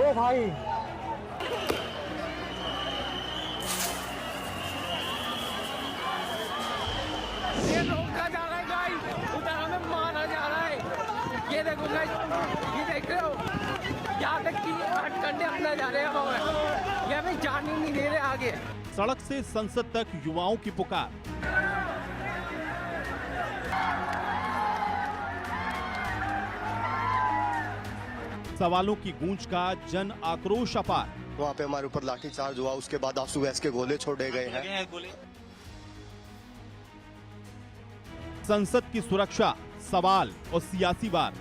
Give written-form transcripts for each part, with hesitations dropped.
ओ भाई ये रोका जा रहा है गाइस, उधर हमें मारा जा रहा है। ये देखो गाइस, ये देख रहे हो, यहाँ तक कि हथकंडे अपना जा रहे हैं हमें, ये हमें जाने नहीं दे रहे आगे। सड़क से संसद तक युवाओं की पुकार। सवालों की गूंज का जन आक्रोश अपार। वहाँ पे हमारे ऊपर लाठीचार्ज हुआ, उसके बाद आंसू गैस के गोले छोड़े गए हैं। संसद की सुरक्षा सवाल और सियासी वार।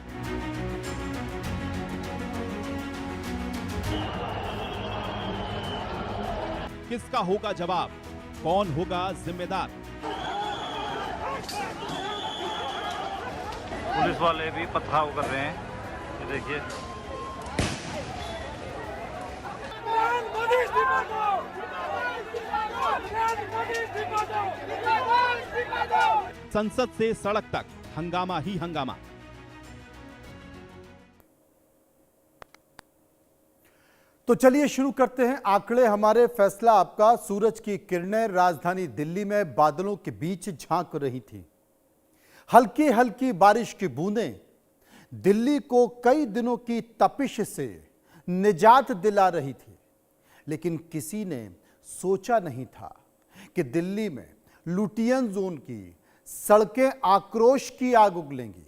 किसका होगा जवाब, कौन होगा जिम्मेदार? पुलिस वाले भी पथराव कर रहे हैं, ये देखिए। संसद से सड़क तक हंगामा ही हंगामा। तो चलिए शुरू करते हैं आंकड़े हमारे फैसला आपका। सूरज की किरणें राजधानी दिल्ली में बादलों के बीच झांक रही थी। हल्की हल्की बारिश की बूंदें दिल्ली को कई दिनों की तपिश से निजात दिला रही थी, लेकिन किसी ने सोचा नहीं था कि दिल्ली में लुटियन जोन की सड़कें आक्रोश की आग उगलेंगी।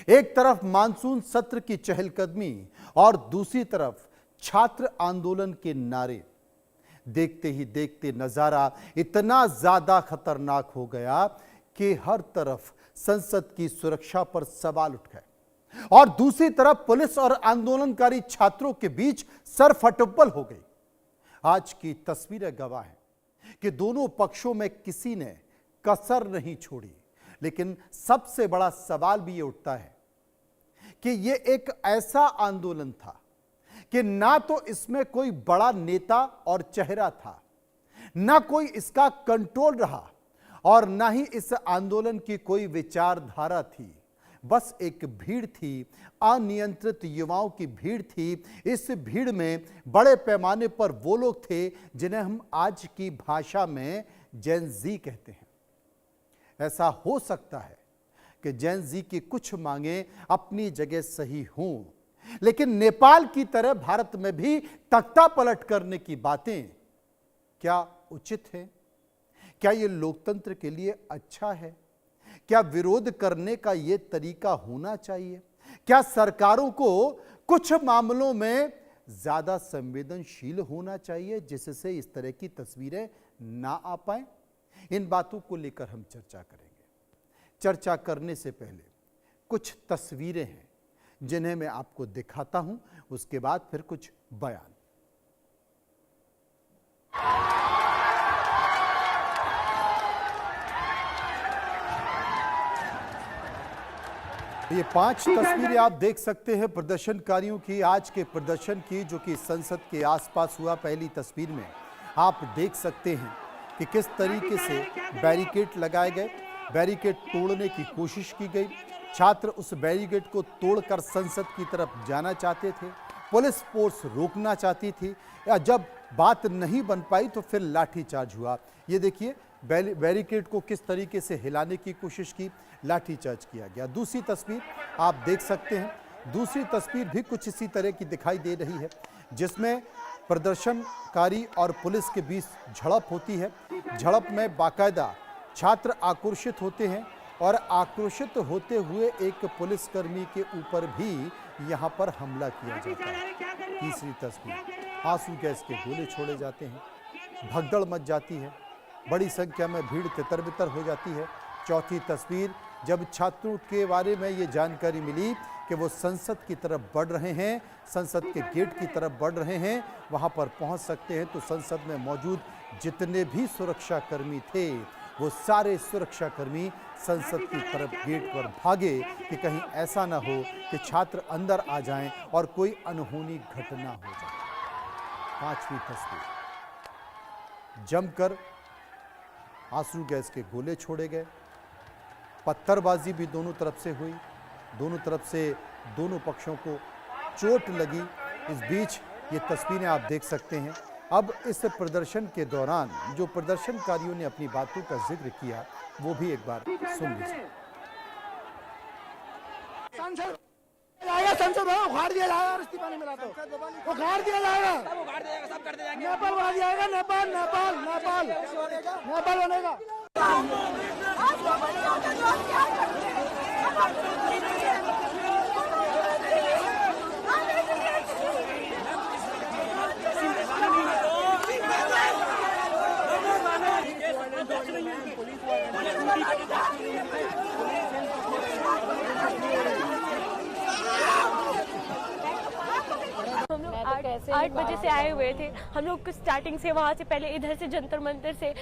एक तरफ मानसून सत्र की चहलकदमी और दूसरी तरफ छात्र आंदोलन के नारे। देखते ही देखते नजारा इतना ज्यादा खतरनाक हो गया कि हर तरफ संसद की सुरक्षा पर सवाल उठ गए और दूसरी तरफ पुलिस और आंदोलनकारी छात्रों के बीच सरफटुब्बल हो गई। आज की तस्वीरें गवाह हैं कि दोनों पक्षों में किसी ने कसर नहीं छोड़ी, लेकिन सबसे बड़ा सवाल भी ये उठता है कि ये एक ऐसा आंदोलन था कि ना तो इसमें कोई बड़ा नेता और चेहरा था, ना कोई इसका कंट्रोल रहा और ना ही इस आंदोलन की कोई विचारधारा थी। बस एक भीड़ थी, अनियंत्रित युवाओं की भीड़ थी। इस भीड़ में बड़े पैमाने पर वो लोग थे जिन्हें हम आज की भाषा में जेन ज़ी कहते हैं। ऐसा हो सकता है कि जेन ज़ी की कुछ मांगें अपनी जगह सही हों, लेकिन नेपाल की तरह भारत में भी तख्ता पलट करने की बातें क्या उचित है? क्या यह लोकतंत्र के लिए अच्छा है? क्या विरोध करने का यह तरीका होना चाहिए? क्या सरकारों को कुछ मामलों में ज्यादा संवेदनशील होना चाहिए जिससे इस तरह की तस्वीरें ना आ पाए? इन बातों को लेकर हम चर्चा करेंगे। चर्चा करने से पहले कुछ तस्वीरें हैं जिन्हें मैं आपको दिखाता हूं, उसके बाद फिर कुछ बयान। ये 5 तस्वीरें आप देख सकते हैं प्रदर्शनकारियों की, आज के प्रदर्शन की, जो कि संसद के आसपास हुआ। पहली तस्वीर में आप देख सकते हैं कि किस तरीके से बैरिकेड लगाए गए, बैरिकेड तोड़ने की कोशिश की गई। छात्र उस बैरिकेड को तोड़कर संसद की तरफ जाना चाहते थे, पुलिस फोर्स रोकना चाहती थी, या जब बात नहीं बन पाई तो फिर लाठीचार्ज हुआ। ये देखिए बैरिकेड को किस तरीके से हिलाने की कोशिश की, लाठीचार्ज किया गया। दूसरी तस्वीर आप देख सकते हैं, दूसरी तस्वीर भी कुछ इसी तरह की दिखाई दे रही है, जिसमें प्रदर्शनकारी और पुलिस के बीच झड़प होती है। झड़प में बाकायदा छात्र आक्रोशित होते हैं और आक्रोशित होते हुए एक पुलिसकर्मी के ऊपर भी यहाँ पर हमला किया जाता है। तीसरी तस्वीर, आंसू गैस के गोले छोड़े जाते हैं, भगदड़ मच जाती है, बड़ी संख्या में भीड़ तितर-बितर हो जाती है। चौथी तस्वीर, जब छात्रों के बारे में ये जानकारी मिली कि वो संसद की तरफ बढ़ रहे हैं, संसद के गेट की तरफ बढ़ रहे हैं, वहाँ पर पहुँच सकते हैं, तो संसद में मौजूद जितने भी सुरक्षाकर्मी थे वो सारे सुरक्षाकर्मी संसद की तरफ गेट पर भागे कि कहीं ऐसा ना हो कि छात्र अंदर आ जाएं और कोई अनहोनी घटना हो जाए। पांचवी तस्वीर, जमकर आंसू गैस के गोले छोड़े गए, पत्थरबाजी भी दोनों तरफ से हुई, दोनों तरफ से दोनों पक्षों को चोट लगी। इस बीच ये तस्वीरें आप देख सकते हैं। अब इस प्रदर्शन के दौरान जो प्रदर्शनकारियों ने अपनी बातों का जिक्र किया वो भी एक बार सुन लीजिए। संसद उखाड़ दिया जाएगा, इस्तीफा नहीं मिला तो उखाड़ दिया जाएगा, सब कर दिया जाएगा। नेपाल बना दिया जाएगा, नेपाल नेपाल नेपाल नेपाल बनेगा। हम लोग 8 बजे से आए हुए थे। हम लोग स्टार्टिंग से वहाँ से पहले इधर से जंतर मंतर से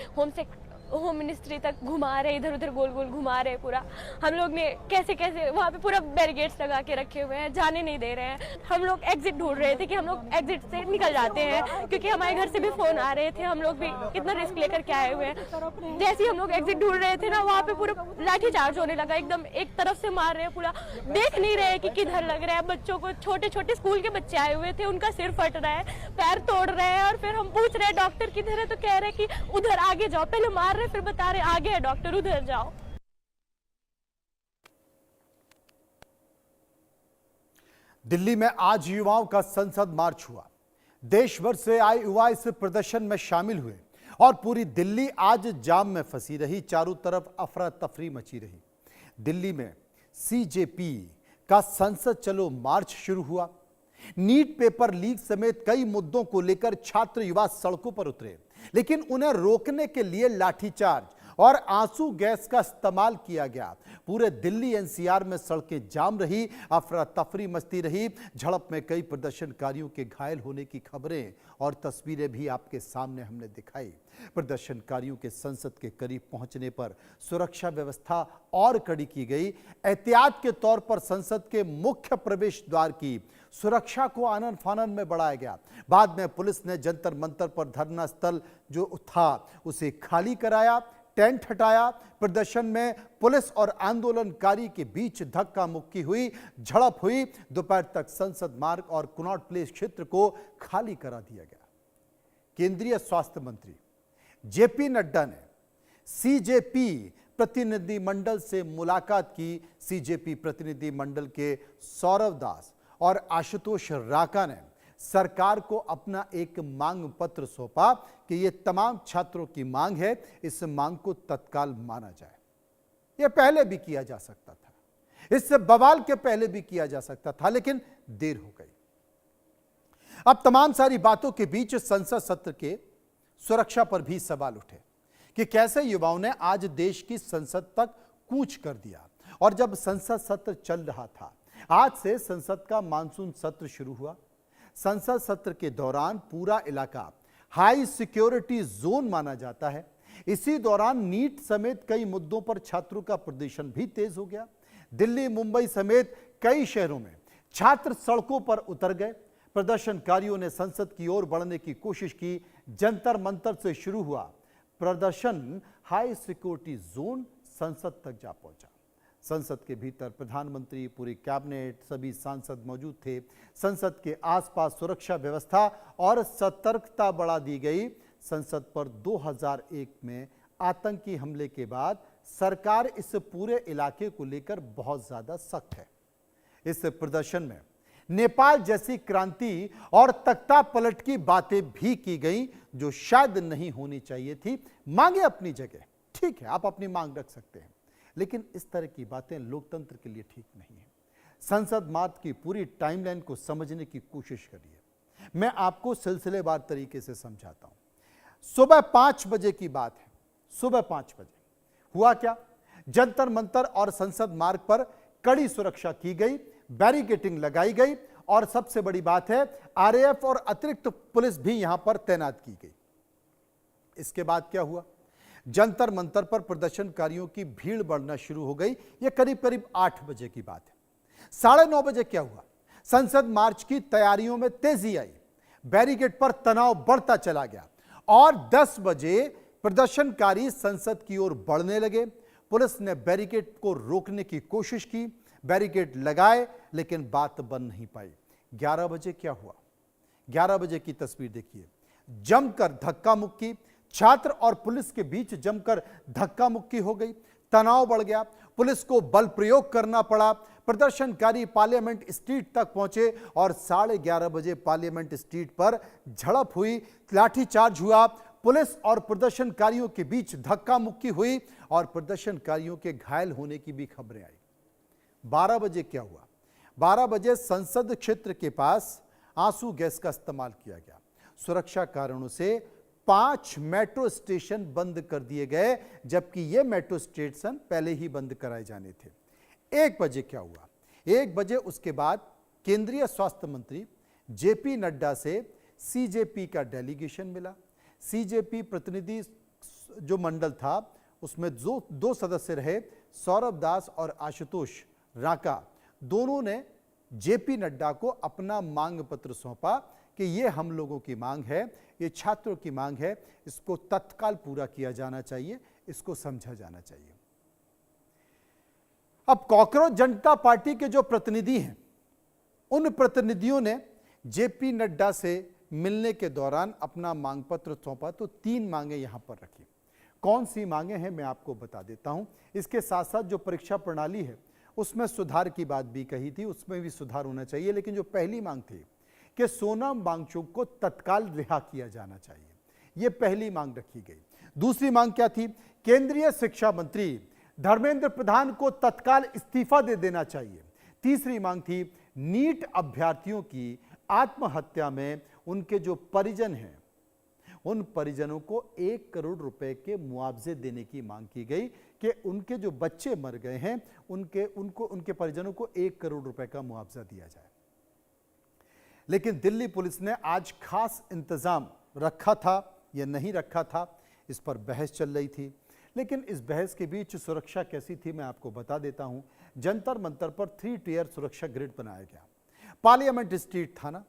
होम मिनिस्ट्री तक घुमा रहे, इधर उधर गोल गोल घुमा रहे पूरा। हम लोग ने कैसे कैसे वहाँ पे पूरा बैरिकेड्स लगा के रखे हुए हैं, जाने नहीं दे रहे हैं। हम लोग एग्जिट ढूंढ रहे थे कि हम लोग एग्जिट से निकल जाते हैं, क्योंकि हमारे घर से भी फोन आ रहे थे। हम लोग भी इतना रिस्क लेकर के आए हुए हैं। जैसे ही हम लोग एग्जिट ढूंढ रहे थे ना, वहाँ पे पूरा लाठी चार्ज होने लगा, एकदम एक तरफ से मार रहे हैं, पूरा देख नहीं रहे कि किधर लग रहा है। बच्चों को, छोटे छोटे स्कूल के बच्चे आए हुए थे, उनका सिर फट रहा है, पैर तोड़ रहे हैं। और फिर हम पूछ रहे हैं डॉक्टर किधर है, तो कह रहे कि उधर आगे जाओ। पहले मार रहे फिर बता रहे आगे है डॉक्टर, उधर जाओ। दिल्ली में आज युवाओं का संसद मार्च हुआ। देश भर से आए युवा इस प्रदर्शन में शामिल हुए और पूरी दिल्ली आज जाम में फंसी रही। चारों तरफ अफरा तफरी मची रही। दिल्ली में सीजेपी का संसद चलो मार्च शुरू हुआ। नीट पेपर लीक समेत कई मुद्दों को लेकर छात्र युवा सड़कों पर उतरे, लेकिन उन्हें रोकने के लिए लाठीचार्ज और आंसू गैस का इस्तेमाल किया गया। पूरे दिल्ली एनसीआर में सड़कें जाम रही, अफरा तफरी मचती रही। झड़प में कई प्रदर्शनकारियों के घायल होने की खबरें और तस्वीरें भी आपके सामने हमने दिखाई। प्रदर्शनकारियों के संसद के करीब पहुंचने पर सुरक्षा व्यवस्था और कड़ी की गई। एहतियात के तौर पर संसद के मुख्य प्रवेश द्वार की सुरक्षा को आनन फानन में बढ़ाया गया। बाद में पुलिस ने जंतर मंतर पर धरना स्थल जो था उसे खाली कराया, टेंट हटाया। प्रदर्शन में पुलिस और आंदोलनकारी के बीच धक्का मुक्की हुई, झड़प हुई। दोपहर तक संसद मार्ग और कनॉट प्लेस क्षेत्र को खाली करा दिया गया। केंद्रीय स्वास्थ्य मंत्री जेपी नड्डा ने सीजेपी प्रतिनिधिमंडल से मुलाकात की। सीजेपी प्रतिनिधिमंडल के सौरव दास और आशुतोष राका ने सरकार को अपना एक मांग पत्र सौंपा कि यह तमाम छात्रों की मांग है, इस मांग को तत्काल माना जाए। यह पहले भी किया जा सकता था, इससे बवाल के पहले भी किया जा सकता था, लेकिन देर हो गई। अब तमाम सारी बातों के बीच संसद सत्र के सुरक्षा पर भी सवाल उठे कि कैसे युवाओं ने आज देश की संसद तक कूच कर दिया। और जब संसद सत्र चल रहा था, आज से संसद का मानसून सत्र शुरू हुआ। संसद सत्र के दौरान पूरा इलाका हाई सिक्योरिटी जोन माना जाता है। इसी दौरान नीट समेत कई मुद्दों पर छात्रों का प्रदर्शन भी तेज हो गया। दिल्ली, मुंबई समेत कई शहरों में छात्र सड़कों पर उतर गए। प्रदर्शनकारियों ने संसद की ओर बढ़ने की कोशिश की। जंतर मंतर से शुरू हुआ प्रदर्शन हाई सिक्योरिटी जोन संसद तक जा पहुंचा। संसद के भीतर प्रधानमंत्री, पूरी कैबिनेट, सभी सांसद मौजूद थे। संसद के आसपास सुरक्षा व्यवस्था और सतर्कता बढ़ा दी गई। संसद पर 2001 में आतंकी हमले के बाद सरकार इस पूरे इलाके को लेकर बहुत ज्यादा सख्त है। इस प्रदर्शन में नेपाल जैसी क्रांति और तख्ता पलट की बातें भी की गई, जो शायद नहीं होनी चाहिए थी। मांगे अपनी जगह, ठीक है, आप अपनी मांग रख सकते हैं, लेकिन इस तरह की बातें लोकतंत्र के लिए ठीक नहीं है। संसद मार्च की पूरी टाइमलाइन को समझने की कोशिश करिए। मैं आपको सिलसिलेवार तरीके से समझाता हूं। सुबह 5 बजे की बात है। सुबह 5 बजे हुआ क्या? जंतर मंतर और संसद मार्ग पर कड़ी सुरक्षा की गई, बैरिकेडिंग लगाई गई और सबसे बड़ी बात है आरएएफ और अतिरिक्त पुलिस भी यहां पर तैनात की गई। इसके बाद क्या हुआ? जंतर मंतर पर प्रदर्शनकारियों की भीड़ बढ़ना शुरू हो गई। यह करीब करीब 8 बजे की बात है। 9:30 बजे क्या हुआ? संसद मार्च की तैयारियों में तेजी आई, बैरिकेड पर तनाव बढ़ता चला गया और 10 बजे प्रदर्शनकारी संसद की ओर बढ़ने लगे। पुलिस ने बैरिकेड को रोकने की कोशिश की, बैरिकेड लगाए, लेकिन बात बन नहीं पाई। 11 बजे क्या हुआ? 11 बजे की तस्वीर देखिए, जमकर धक्का मुक्की, छात्र और पुलिस के बीच जमकर धक्का मुक्की हो गई, तनाव बढ़ गया, पुलिस को बल प्रयोग करना पड़ा, प्रदर्शनकारी पार्लियामेंट स्ट्रीट तक पहुंचे और 11:30 बजे पार्लियामेंट स्ट्रीट पर झड़प हुई, लाठीचार्ज हुआ, पुलिस और प्रदर्शनकारियों के बीच धक्का मुक्की हुई और प्रदर्शनकारियों के घायल होने की भी खबरें आई। 12 बजे क्या हुआ? 12 बजे संसद क्षेत्र के पास आंसू गैस का इस्तेमाल किया गया। सुरक्षा कारणों से 5 मेट्रो स्टेशन बंद कर दिए गए, जबकि ये मेट्रो स्टेशन पहले ही बंद कराए जाने थे। 1 बजे क्या हुआ? 1 बजे उसके बाद केंद्रीय स्वास्थ्य मंत्री जेपी नड्डा से सीजेपी का डेलीगेशन मिला। सीजेपी प्रतिनिधि जो मंडल था उसमें जो 2 सदस्य रहे, सौरभ दास और आशुतोष राका, दोनों ने जेपी नड्डा को अपना मांग पत्र सौंपा कि ये हम लोगों की मांग है, ये छात्रों की मांग है, इसको तत्काल पूरा किया जाना चाहिए, इसको समझा जाना चाहिए। अब कॉकरोच जनता पार्टी के जो प्रतिनिधि हैं, उन प्रतिनिधियों ने जेपी नड्डा से मिलने के दौरान अपना मांग पत्र सौंपा, तो 3 मांगे यहां पर रखी। कौन सी मांगे हैं मैं आपको बता देता हूं। इसके साथ साथ जो परीक्षा प्रणाली है उसमें सुधार की बात भी कही थी, उसमें भी सुधार होना चाहिए। लेकिन जो पहली मांग थी कि सोनम वांगचुक को तत्काल रिहा किया जाना चाहिए, यह पहली मांग रखी गई। दूसरी मांग क्या थी? केंद्रीय शिक्षा मंत्री धर्मेंद्र प्रधान को तत्काल इस्तीफा दे देना चाहिए। तीसरी मांग थी नीट अभ्यर्थियों की आत्महत्या में उनके जो परिजन हैं, उन परिजनों को 1 करोड़ रुपए के मुआवजे देने की मांग की गई कि उनके जो बच्चे मर गए हैं उनके परिजनों को 1 करोड़ रुपए का मुआवजा दिया जाए। लेकिन दिल्ली पुलिस ने आज खास इंतजाम रखा था या नहीं रखा था, इस पर बहस चल रही थी। लेकिन इस बहस के बीच सुरक्षा कैसी थी मैं आपको बता देता हूं। जंतर मंतर पर 3 टियर सुरक्षा ग्रिड बनाया गया। पार्लियामेंट स्ट्रीट थाना,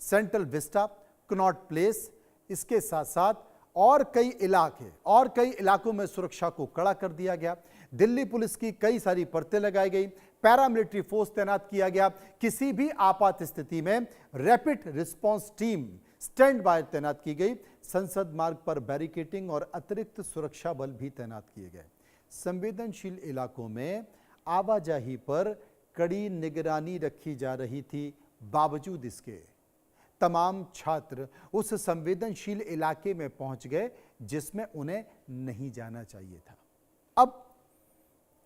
सेंट्रल विस्टा, कनॉट प्लेस, इसके साथ साथ और कई इलाकों में सुरक्षा को कड़ा कर दिया गया। दिल्ली पुलिस की कई सारी परतें लगाई गई, पैरामिलिट्री फोर्स तैनात किया गया। किसी भी आपात स्थिति में rapid response team stand by तैनात की गई। संसद मार्ग पर बैरिकेडिंग और अतिरिक्त सुरक्षा बल भी तैनात किए गए। संवेदनशील इलाकों में आवाजाही पर कड़ी निगरानी रखी जा रही थी। बावजूद इसके तमाम छात्र उस संवेदनशील इलाके में पहुंच गए जिसमें उन्हें नहीं जाना चाहिए था। अब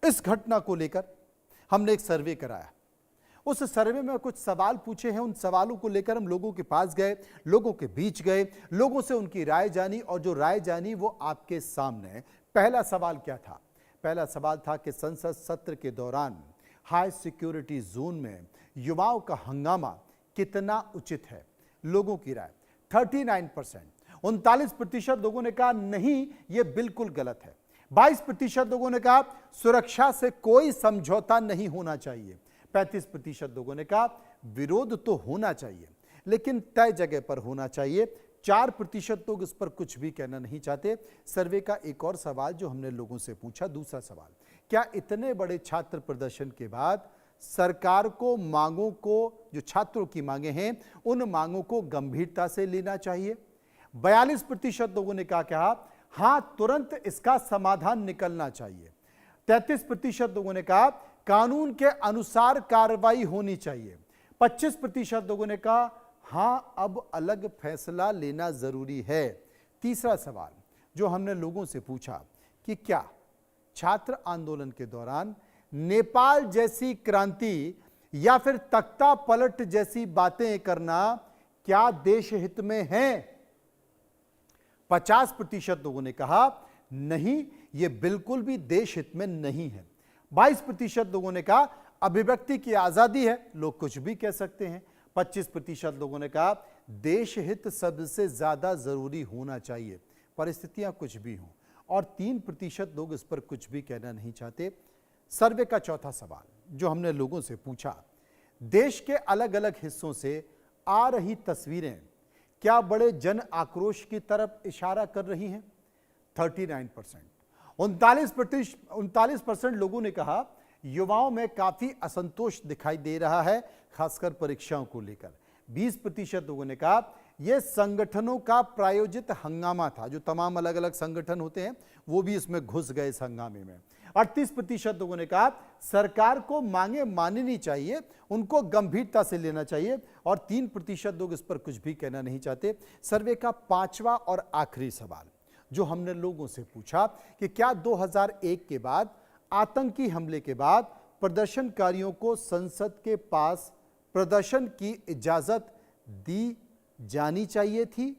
इस घटना को लेकर हमने एक सर्वे कराया। उस सर्वे में कुछ सवाल पूछे हैं, उन सवालों को लेकर हम लोगों के पास गए, लोगों के बीच गए, लोगों से उनकी राय जानी और जो राय जानी वो आपके सामने। पहला सवाल क्या था? पहला सवाल था कि संसद सत्र के दौरान हाई सिक्योरिटी जोन में युवाओं का हंगामा कितना उचित है? लोगों की राय 39%, 39% लोगों ने कहा नहीं, यह बिल्कुल गलत है। 22% लोगों ने कहा सुरक्षा से कोई समझौता नहीं होना चाहिए। 35% लोगों ने कहा विरोध तो होना चाहिए लेकिन तय जगह पर होना चाहिए। 4% लोग इस पर कुछ भी कहना नहीं चाहते। सर्वे का एक और सवाल जो हमने लोगों से पूछा, दूसरा सवाल, क्या इतने बड़े छात्र प्रदर्शन के बाद सरकार को मांगों को, जो छात्रों की मांगे हैं, उन मांगों को गंभीरता से लेना चाहिए? 42% लोगों ने कहा हां, तुरंत इसका समाधान निकलना चाहिए। 33% लोगों ने कहा कानून के अनुसार कार्रवाई होनी चाहिए। 25% लोगों ने कहा हां, अब अलग फैसला लेना जरूरी है। तीसरा सवाल जो हमने लोगों से पूछा कि क्या छात्र आंदोलन के दौरान नेपाल जैसी क्रांति या फिर तख्ता पलट जैसी बातें करना क्या देश हित में है? 50% लोगों ने कहा नहीं, यह बिल्कुल भी देश हित में नहीं है। 22% लोगों ने कहा अभिव्यक्ति की आजादी है, लोग कुछ भी कह सकते हैं। 25% लोगों ने कहा देश हित सबसे ज्यादा जरूरी होना चाहिए, परिस्थितियां कुछ भी हों। और 3% लोग इस पर कुछ भी कहना नहीं चाहते। सर्वे का चौथा सवाल जो हमने लोगों से पूछा, देश के अलग अलग हिस्सों से आ रही तस्वीरें क्या बड़े जन आक्रोश की तरफ इशारा कर रही हैं? 39%। 39% लोगों ने कहा युवाओं में काफी असंतोष दिखाई दे रहा है, खासकर परीक्षाओं को लेकर। 20% लोगों ने कहा यह संगठनों का प्रायोजित हंगामा था, जो तमाम अलग अलग संगठन होते हैं वो भी इसमें घुस गए इस हंगामे में। 38% लोगों ने कहा सरकार को मांगे माननी चाहिए, उनको गंभीरता से लेना चाहिए, और 3% लोग इस पर कुछ भी कहना नहीं चाहते। सर्वे का 5वां और आखिरी सवाल जो हमने लोगों से पूछा कि क्या 2001 के बाद आतंकी हमले के बाद प्रदर्शनकारियों को संसद के पास प्रदर्शन की इजाजत दी जानी चाहिए थी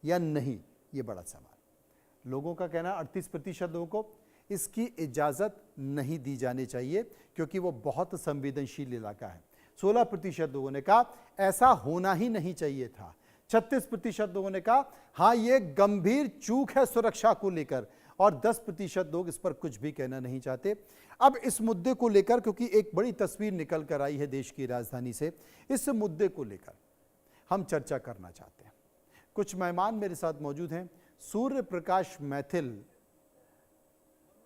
या नहीं, ये बड़ा सवाल। लोगों का कहना 38% लोगों को इसकी इजाजत नहीं दी जानी चाहिए क्योंकि वो बहुत संवेदनशील इलाका है। 16% लोगों ने कहा ऐसा होना ही नहीं चाहिए था। 36% लोगों ने कहा हाँ ये गंभीर चूक है सुरक्षा को लेकर, और 10% लोग इस पर कुछ भी कहना नहीं चाहते। अब इस मुद्दे को लेकर, क्योंकि एक बड़ी तस्वीर निकल कर आई है देश की राजधानी से, इस मुद्दे को लेकर हम चर्चा करना चाहते हैं। कुछ मेहमान मेरे साथ मौजूद हैं। सूर्य प्रकाश मैथिल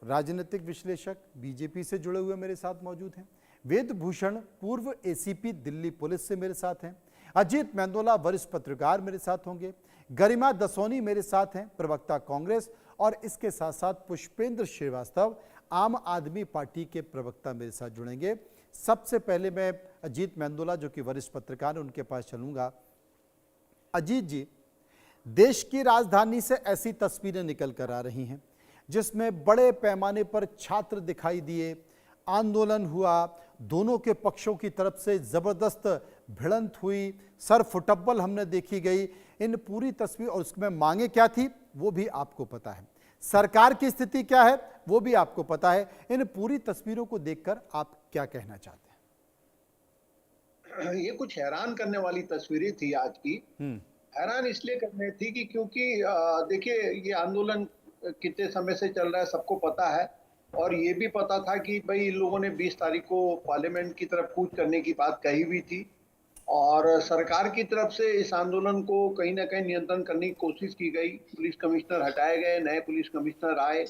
राजनीतिक विश्लेषक बीजेपी से जुड़े हुए मेरे साथ मौजूद हैं। वेद भूषण पूर्व एसीपी दिल्ली पुलिस से मेरे साथ हैं। अजीत मेंदोला वरिष्ठ पत्रकार मेरे साथ होंगे। गरिमा दसोनी मेरे साथ हैं, प्रवक्ता कांग्रेस, और इसके साथ साथ पुष्पेंद्र श्रीवास्तव आम आदमी पार्टी के प्रवक्ता मेरे साथ जुड़ेंगे। सबसे पहले मैं अजीत मेंदोला जो कि वरिष्ठ पत्रकार हैं उनके पास चलूंगा। अजीत जी, देश की राजधानी से ऐसी तस्वीरें निकल कर आ रही हैं जिसमें बड़े पैमाने पर छात्र दिखाई दिए, आंदोलन हुआ, दोनों के पक्षों की तरफ से जबरदस्त भिड़ंत हुई, सर फुटबॉल हमने देखी गई। इन पूरी तस्वीर और उसमें मांगे क्या थी वो भी आपको पता है, सरकार की स्थिति क्या है वो भी आपको पता है। इन पूरी तस्वीरों को देखकर आप क्या कहना चाहते हैं? ये कुछ हैरान करने वाली तस्वीरें थी आज की। हैरान इसलिए करने थी कि क्योंकि देखिए ये आंदोलन कितने समय से चल रहा है सबको पता है, और ये भी पता था कि भाई इन लोगों ने 20 तारीख को पार्लियामेंट की तरफ कूच करने की बात कही हुई थी, और सरकार की तरफ से इस आंदोलन को कहीं ना कहीं नियंत्रण करने की कोशिश की गई। पुलिस कमिश्नर हटाए गए, नए पुलिस कमिश्नर आए,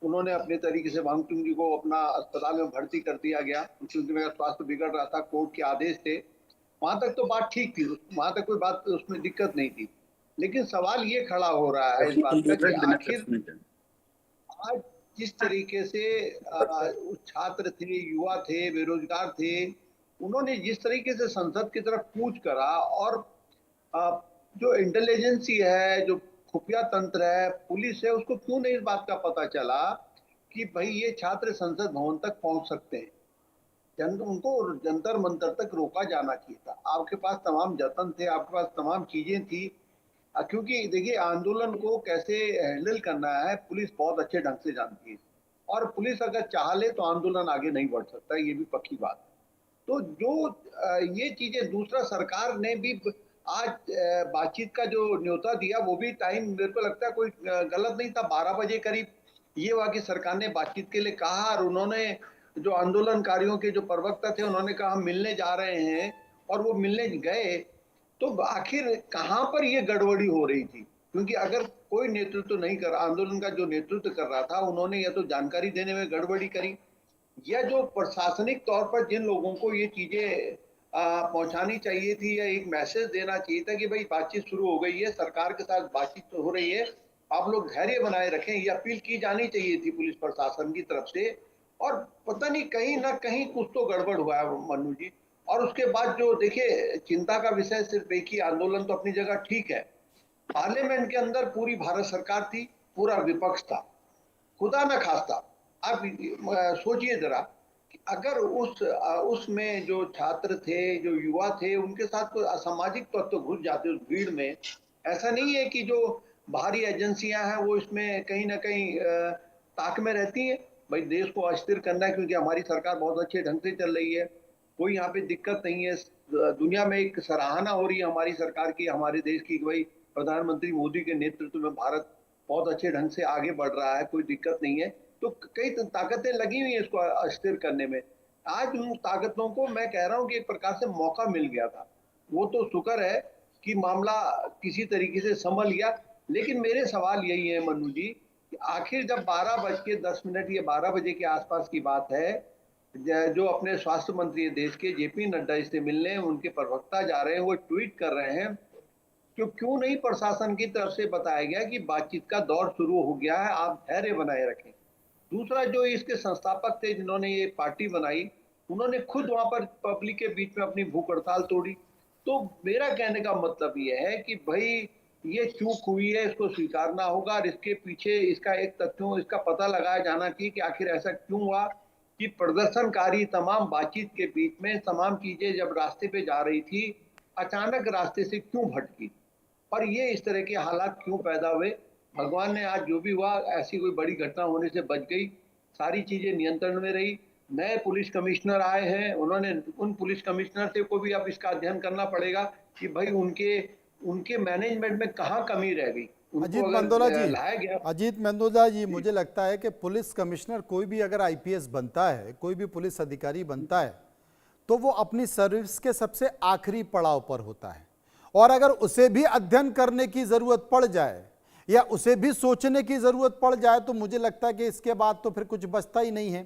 उन्होंने अपने तरीके से वांगचुक जी को अपना अस्पताल में भर्ती कर दिया गया क्योंकि उनका स्वास्थ्य बिगड़ रहा था, कोर्ट के आदेश थे। वहां तक तो बात ठीक थी, वहां तक कोई बात उसमें दिक्कत नहीं थी। लेकिन सवाल ये खड़ा हो रहा है इस बात का कि आखिर आज जिस तरीके से छात्र थे, युवा थे, बेरोजगार थे, उन्होंने जिस तरीके से संसद की तरफ कूच करा, और जो इंटेलिजेंसी है, जो खुफिया तंत्र है, पुलिस है, उसको क्यों नहीं इस बात का पता चला कि भाई ये छात्र संसद भवन तक पहुंच सकते हैं। उनको जंतर मंतर तक रोका जाना चाहिए था। आपके पास तमाम जतन थे, आपके पास तमाम चीजें थी, क्योंकि देखिए आंदोलन को कैसे हैंडल करना है पुलिस बहुत अच्छे ढंग से जानती है, और पुलिस अगर चाह ले तो आंदोलन आगे नहीं बढ़ सकता, ये भी पक्की बात है। तो जो ये चीजें, दूसरा सरकार ने भी आज बातचीत का जो न्योता दिया वो भी टाइम मेरे को लगता है कोई गलत नहीं था। 12 बजे करीब ये हुआ कि सरकार ने बातचीत के लिए कहा, और उन्होंने जो आंदोलनकारियों के जो प्रवक्ता थे उन्होंने कहा हम मिलने जा रहे हैं, और वो मिलने गए। तो आखिर कहाँ पर ये गड़बड़ी हो रही थी? क्योंकि अगर कोई नेतृत्व नहीं कर, आंदोलन का जो नेतृत्व कर रहा था उन्होंने या तो जानकारी देने में गड़बड़ी करी, या जो प्रशासनिक तौर पर जिन लोगों को ये चीजें पहुंचानी चाहिए थी या एक मैसेज देना चाहिए था कि भाई बातचीत शुरू हो गई है, सरकार के साथ बातचीत तो हो रही है, आप लोग धैर्य बनाए रखें, ये अपील की जानी चाहिए थी पुलिस प्रशासन की तरफ से। और पता नहीं कहीं ना कहीं कुछ तो गड़बड़ हुआ है मनु जी। और उसके बाद जो देखिए चिंता का विषय सिर्फ एक ही, आंदोलन तो अपनी जगह ठीक है, पार्लियामेंट के अंदर पूरी भारत सरकार थी, पूरा विपक्ष था। खुदा न खास्ता आप सोचिए जरा कि अगर उसमें जो छात्र थे, जो युवा थे, उनके साथ कोई असामाजिक तत्व घुस जाते उस भीड़ में। ऐसा नहीं है कि जो बाहरी एजेंसियां हैं वो इसमें कहीं ना कहीं ताक में रहती हैं। भाई देश को अस्थिर करना है, क्योंकि हमारी सरकार बहुत अच्छे ढंग से चल रही है, कोई यहाँ पे दिक्कत नहीं है। दुनिया में एक सराहना हो रही है हमारी सरकार की, हमारे देश की, भाई प्रधानमंत्री मोदी के नेतृत्व में भारत बहुत अच्छे ढंग से आगे बढ़ रहा है, कोई दिक्कत नहीं है। तो कई ताकतें लगी हुई है इसको अस्थिर करने में। आज उन ताकतों को मैं कह रहा हूँ कि एक प्रकार से मौका मिल गया था। वो तो शुक्र है कि मामला किसी तरीके से संभल गया। लेकिन मेरे सवाल यही है मनु जी कि आखिर जब 12:10 या 12 बजे के आसपास की बात है, जो अपने स्वास्थ्य मंत्री है देश के जेपी नड्डा से मिलने उनके प्रवक्ता जा रहे हैं, वो ट्वीट कर रहे हैं क्यों नहीं प्रशासन की तरफ से बताया गया कि बातचीत का दौर शुरू हो गया है, आप धैर्य बनाए रखें। दूसरा, जो इसके संस्थापक थे जिन्होंने ये पार्टी बनाई, उन्होंने खुद वहां पर पब्लिक के बीच में अपनी भूख हड़ताल तोड़ी। तो मेरा कहने का मतलब ये है कि भाई ये चूक हुई है, इसको स्वीकारना होगा और इसके पीछे इसका एक तथ्यों इसका पता लगाया जाना चाहिए कि आखिर ऐसा क्यों हुआ कि प्रदर्शनकारी तमाम बातचीत के बीच में तमाम चीजें जब रास्ते पे जा रही थी अचानक रास्ते से क्यों भटकी और ये इस तरह के हालात क्यों पैदा हुए। भगवान ने आज जो भी हुआ, ऐसी कोई बड़ी घटना होने से बच गई, सारी चीजें नियंत्रण में रही। नए पुलिस कमिश्नर आए हैं, उन्होंने उन पुलिस कमिश्नर से को भी अब इसका अध्ययन करना पड़ेगा कि भाई उनके मैनेजमेंट में कहाँ कमी रह गई। अजीत मेंदोला जी, मुझे लगता है कि पुलिस कमिश्नर कोई भी अगर आईपीएस बनता है, कोई भी पुलिस अधिकारी बनता है, तो वो अपनी सर्विस के सबसे आखिरी पड़ाव पर होता है और अगर उसे भी अध्ययन करने की जरूरत पड़ जाए या उसे भी सोचने की जरूरत पड़ जाए तो मुझे लगता है कि इसके बाद तो फिर कुछ बचता ही नहीं है।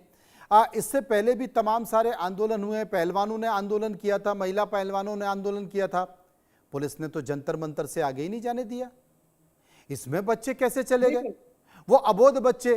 इससे पहले भी तमाम सारे आंदोलन हुए, पहलवानों ने आंदोलन किया था, महिला पहलवानों ने आंदोलन किया था, पुलिस ने तो जंतर मंतर से आगे ही नहीं जाने दिया। इसमें बच्चे कैसे चले गए? वो अबोध बच्चे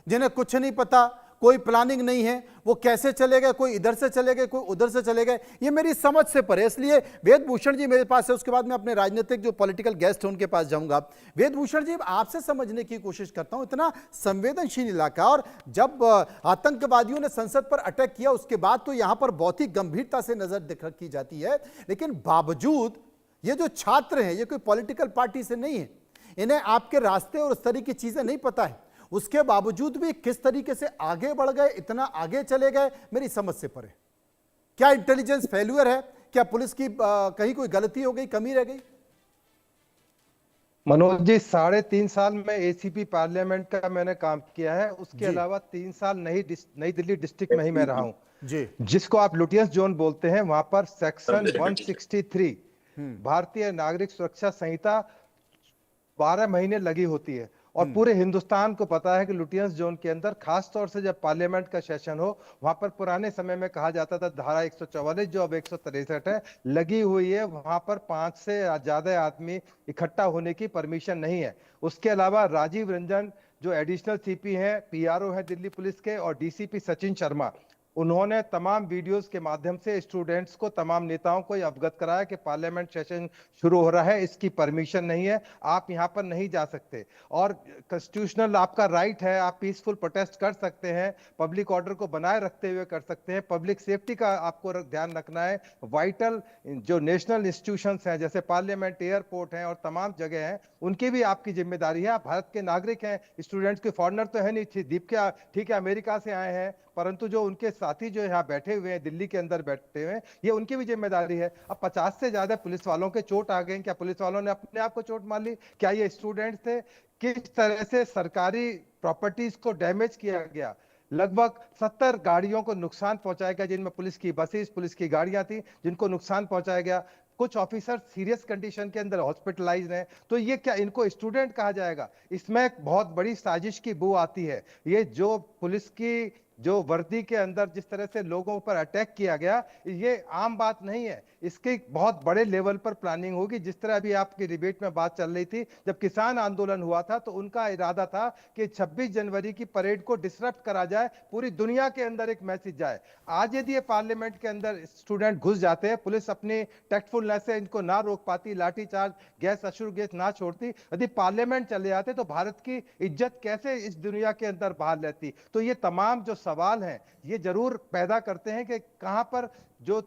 जिन्हें कुछ नहीं पता, कोई प्लानिंग नहीं है, वो कैसे चले गए? कोई इधर से चले गए, कोई उधर से चले गए, ये मेरी समझ से परे। इसलिए वेदभूषण जी मेरे पास है, उसके बाद मैं अपने राजनीतिक जो पॉलिटिकल गेस्ट हैं उनके पास जाऊंगा। वेदभूषण जी, आपसे समझने की कोशिश करता हूं, इतना संवेदनशील इलाका और जब आतंकवादियों ने संसद पर अटैक किया उसके बाद तो यहां पर बहुत ही गंभीरता से नजर रखी जाती है, लेकिन बावजूद ये जो छात्र हैं ये कोई पॉलिटिकल पार्टी से नहीं है, इन्हें आपके रास्ते और उस तरह की चीजें नहीं पता है, उसके बावजूद भी किस तरीके से आगे बढ़ गए, इतना आगे चले गए, मेरी समझ से परे। क्या इंटेलिजेंस फेल्यूर है? क्या पुलिस की कहीं कोई गलती हो गई, कमी रह गई? मनोज जी, 3.5 साल में एसीपी पार्लियामेंट का मैंने काम किया है, उसके अलावा 3 साल नई दिल्ली डिस्ट्रिक्ट में ही मैं रहा हूं जी, जिसको आप लुटियंस जोन बोलते हैं। वहां पर सेक्शन 163 भारतीय नागरिक सुरक्षा संहिता 12 महीने लगी होती है और पूरे हिंदुस्तान को पता है कि लुटियंस जोन के अंदर खास तौर से जब पार्लियामेंट का सेशन हो, वहां पर पुराने समय में कहा जाता था धारा 144 जो अब 163 है लगी हुई है, वहां पर 5 से ज्यादा आदमी इकट्ठा होने की परमिशन नहीं है। उसके अलावा राजीव रंजन जो एडिशनल सीपी हैं, पीआरओ है दिल्ली पुलिस के, और डीसीपी सचिन शर्मा, उन्होंने तमाम वीडियोस के माध्यम से स्टूडेंट्स को, तमाम नेताओं को अवगत कराया कि पार्लियामेंट सेशन शुरू हो रहा है, इसकी परमिशन नहीं है, आप यहां पर नहीं जा सकते और कॉन्स्टिट्यूशनल आपका राइट है, आप पीसफुल प्रोटेस्ट कर सकते हैं, पब्लिक ऑर्डर को बनाए रखते हुए कर सकते हैं, पब्लिक सेफ्टी का आपको ध्यान रखना है, वाइटल जो नेशनल इंस्टीट्यूशंस हैं जैसे पार्लियामेंट, एयरपोर्ट हैं और तमाम जगह हैं, उनकी भी आपकी जिम्मेदारी है। आप भारत के नागरिक हैं, स्टूडेंट्स के फॉरेनर तो है नहीं, दीप के ठीक है अमेरिका से आए हैं, परंतु जो उनके साथी जो यहाँ बैठे हुए हैं, दिल्ली के अंदर बैठे हुए हैं, ये उनकी भी जिम्मेदारी है। अब 50 से ज्यादा पुलिस वालों के चोट आ गए, क्या पुलिस वालों ने अपने आप को चोट मार ली? क्या ये स्टूडेंट्स थे? किस तरह से सरकारी प्रॉपर्टीज को डैमेज किया गया? लगभग 70 गाड़ियों को नुकसान पहुंचाया गया, जिनमें पुलिस की बसेस, पुलिस की गाड़ियां थी जिनको नुकसान पहुंचाया गया। कुछ ऑफिसर सीरियस कंडीशन के अंदर हॉस्पिटलाइज हैं, तो ये क्या इनको स्टूडेंट कहा जाएगा? इसमें एक बहुत बड़ी साजिश की बू आती है। ये जो पुलिस की जो वर्दी के अंदर जिस तरह से लोगों पर अटैक किया गया, ये आम बात नहीं है, इसके बहुत बड़े लेवल पर प्लानिंग होगी। जिस तरह अभी आपकी डिबेट में बात चल रही थी, जब किसान आंदोलन हुआ था तो उनका इरादा था कि 26 जनवरी की परेड को डिसरप्ट करा जाए, पूरी दुनिया के अंदर एक मैसेज जाए। आज यदि ये पार्लियामेंट के अंदर स्टूडेंट घुस जाते हैं, पुलिस अपनी टैक्टफुलनेस से इनको ना रोक पाती, लाठीचार्ज, गैस अश्रु गैस ना छोड़ती, यदि पार्लियामेंट चले जाते तो भारत की इज्जत कैसे इस दुनिया के अंदर बाहर रहती? तो ये तमाम जो सवाल हैं ये जरूर पैदा करते हैं कि कहां पर जो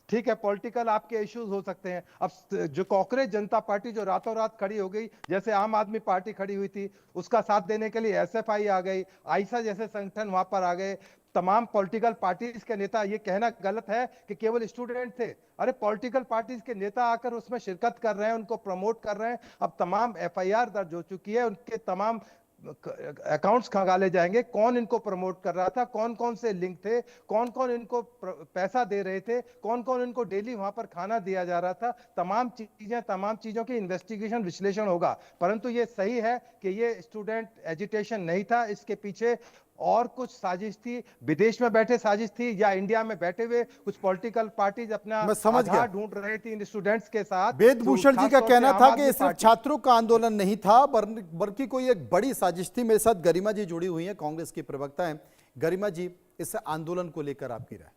ठीक है पॉलिटिकल आपके इश्यूज हो सकते हैं। अब जो कांग्रेस जनता पार्टी जो रातों रात खड़ी हो गई, जैसे आम आदमी पार्टी खड़ी हुई थी, उसका साथ देने के लिए एसएफआई आ गई, आईसा जैसे संगठन वहां पर आ गए, तमाम पॉलिटिकल पार्टीज के नेता। ये कहना गलत है कि केवल स्टूडेंट थे, अरे पॉलिटिकल पार्टीज के नेता आकर उसमें शिरकत कर रहे हैं, उनको प्रमोट कर रहे हैं। अब तमाम एफआईआर दर्ज हो चुकी है, उनके तमाम अकाउंट्स खंगाले जाएंगे, कौन इनको प्रमोट कर रहा था, कौन कौन से लिंक थे, कौन कौन इनको पैसा दे रहे थे, कौन कौन इनको डेली वहां पर खाना दिया जा रहा था। तमाम चीजों की इन्वेस्टिगेशन, विश्लेषण होगा। परंतु ये सही है कि ये स्टूडेंट एजिटेशन नहीं था, इसके पीछे और कुछ साजिश थी, विदेश में बैठे साजिश थी, या इंडिया में बैठे हुए कुछ पॉलिटिकल पार्टीज अपना आधार ढूंढ रहे थे इन स्टूडेंट्स के साथ। वेदभूषण जी का कहना था कि सिर्फ छात्रों का आंदोलन नहीं था बल्कि कोई एक बड़ी साजिश थी। मेरे साथ गरिमा जी जुड़ी हुई हैं, कांग्रेस की प्रवक्ता हैं। गरिमा जी, इस आंदोलन को लेकर आपकी राय?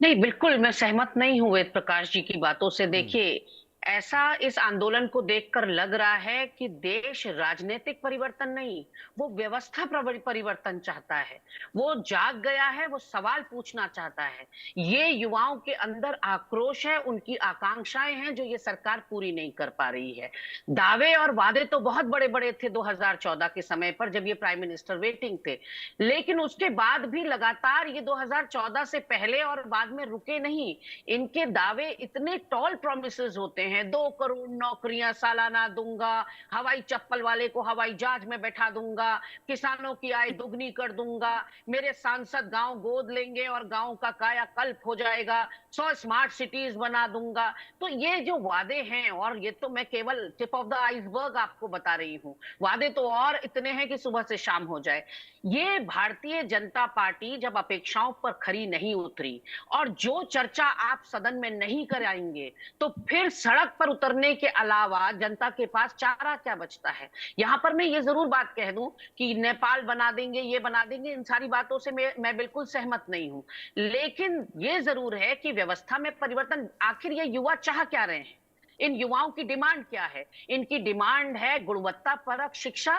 नहीं, बिल्कुल मैं सहमत नहीं हूं वेद प्रकाश जी की बातों से। देखिए, ऐसा इस आंदोलन को देखकर लग रहा है कि देश राजनीतिक परिवर्तन नहीं, वो व्यवस्था परिवर्तन चाहता है। वो जाग गया है, वो सवाल पूछना चाहता है। ये युवाओं के अंदर आक्रोश है, उनकी आकांक्षाएं हैं जो ये सरकार पूरी नहीं कर पा रही है। दावे और वादे तो बहुत बड़े बड़े थे 2014 के समय पर, जब ये प्राइम मिनिस्टर वेटिंग थे, लेकिन उसके बाद भी लगातार ये 2014 से पहले और बाद में रुके नहीं। इनके दावे इतने टॉल प्रोमिसेस होते हैं, 2 करोड़ नौकरियां सालाना दूंगा, हवाई चप्पल वाले को हवाई जहाज में बैठा दूंगा, किसानों की आय दुगनी कर दूंगा, मेरे सांसद गांव गोद लेंगे और गांव का कायाकल्प हो जाएगा, 100 स्मार्ट सिटीज बना दूंगा। तो ये जो वादे हैं, और ये तो मैं केवल टिप ऑफ द आइसबर्ग आपको बता रही हूं, वादे तो और इतने हैं कि सुबह से शाम हो जाए। ये भारतीय जनता पार्टी जब अपेक्षाओं पर खरी नहीं उतरी और जो चर्चा आप सदन में नहीं कराएंगे, तो फिर सड़क पर उतरने के अलावा जनता के पास चारा क्या बचता है। यहां पर मैं ये जरूर बात कह दूं कि नेपाल बना देंगे, ये बना देंगे, इन सारी बातों से मैं बिल्कुल सहमत नहीं हूं। लेकिन ये जरूर है कि व्यवस्था में परिवर्तन, आखिर ये युवा चाह क्या रहे हैं, इन युवाओं की डिमांड क्या है? इनकी डिमांड है गुणवत्तापरक शिक्षा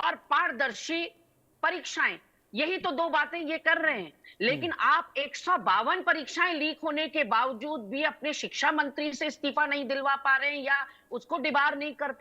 और पारदर्शी परीक्षाएं। यही तो 2 बातें ये कर रहे हैं। लेकिन आप 152 परीक्षाएं लीक होने के बावजूद भी अपने शिक्षा मंत्री से इस्तीफा नहीं दिलवा पा रहे हैं या उसको डिबार नहीं कर पा